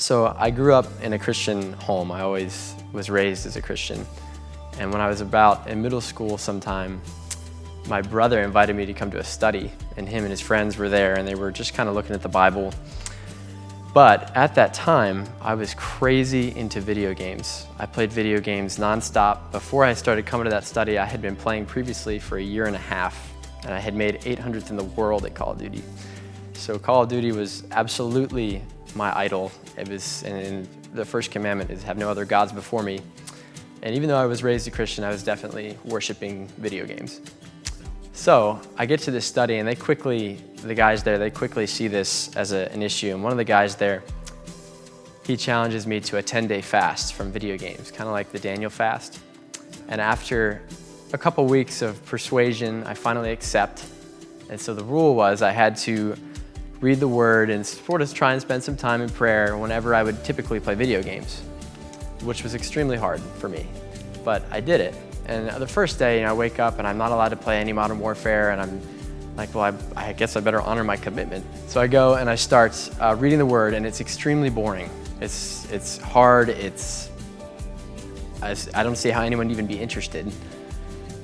So I grew up in a Christian home. I always was raised as a Christian. And when I was about in middle school sometime, my brother invited me to come to a study, and him and his friends were there, and they were just kind of looking at the Bible. But at that time, I was crazy into video games. I played video games nonstop. Before I started coming to that study, I had been playing previously for a year and a half, and I had made 800th in the world at Call of Duty. So Call of Duty was absolutely my idol. It was, and the first commandment is have no other gods before me. And even though I was raised a Christian, I was definitely worshiping video games. So I get to this study, and the guys there, they quickly see this as an issue. And one of the guys there, he challenges me to a 10-day fast from video games, kind of like the Daniel fast. And after a couple weeks of persuasion, I finally accept. And so the rule was I had to read the Word and sort of try and spend some time in prayer whenever I would typically play video games, which was extremely hard for me, but I did it. And the first day, I wake up and I'm not allowed to play any Modern Warfare, and I'm like, well, I guess I better honor my commitment. So I go and I start reading the Word, and it's extremely boring. It's hard, I don't see how anyone would even be interested.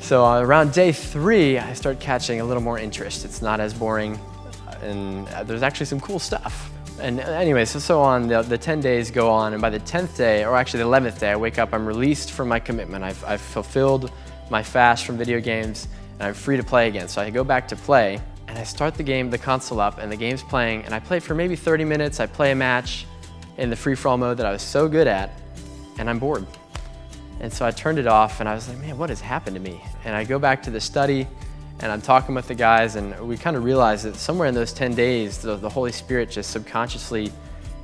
So around day 3, I start catching a little more interest. It's not as boring, and there's actually some cool stuff. And anyway, so on, the 10 days go on, and by the 10th day, or actually the 11th day, I wake up, I'm released from my commitment. I've fulfilled my fast from video games, and I'm free to play again. So I go back to play, and I start the console up, and the game's playing, and I play for maybe 30 minutes. I play a match in the free-for-all mode that I was so good at, and I'm bored. And so I turned it off, and I was like, man, what has happened to me? And I go back to the study, and I'm talking with the guys, and we kind of realized that somewhere in those 10 days, the Holy Spirit just subconsciously,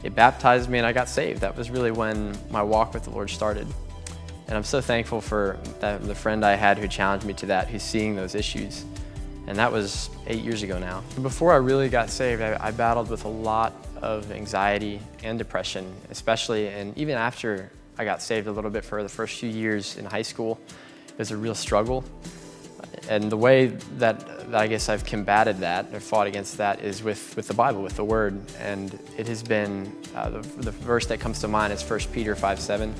it baptized me and I got saved. That was really when my walk with the Lord started. And I'm so thankful for the friend I had who challenged me to that, who's seeing those issues. And that was 8 years ago now. Before I really got saved, I battled with a lot of anxiety and depression, especially, and even after I got saved a little bit for the first few years in high school, it was a real struggle. And the way that I guess I've combated that or fought against that is with the Bible, with the Word. And it has been, the verse that comes to mind is 1 Peter 5:7,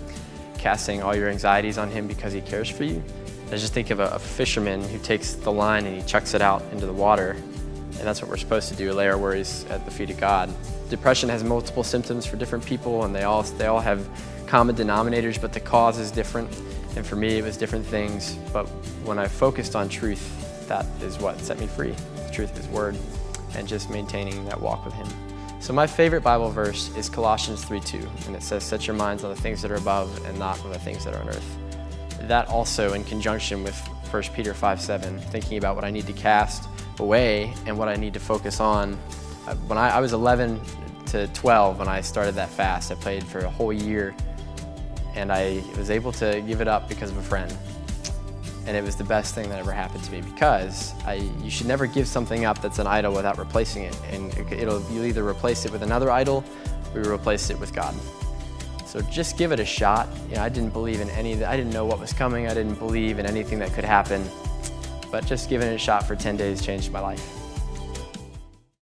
casting all your anxieties on Him because He cares for you. I just think of a fisherman who takes the line and he chucks it out into the water. And that's what we're supposed to do, lay our worries at the feet of God. Depression has multiple symptoms for different people, and they all have common denominators, but the cause is different. And for me, it was different things. But when I focused on truth, that is what set me free. The truth of His Word, and just maintaining that walk with Him. So my favorite Bible verse is Colossians 3:2, and it says, set your minds on the things that are above and not on the things that are on earth. That also in conjunction with 1 Peter 5:7, thinking about what I need to cast away and what I need to focus on. When I was 11 to 12 when I started that fast. I played for a whole year, and I was able to give it up because of a friend. And it was the best thing that ever happened to me, because you should never give something up that's an idol without replacing it. And you'll either replace it with another idol, or you replace it with God. So just give it a shot. I didn't believe in I didn't know what was coming. I didn't believe in anything that could happen. But just giving it a shot for 10 days changed my life.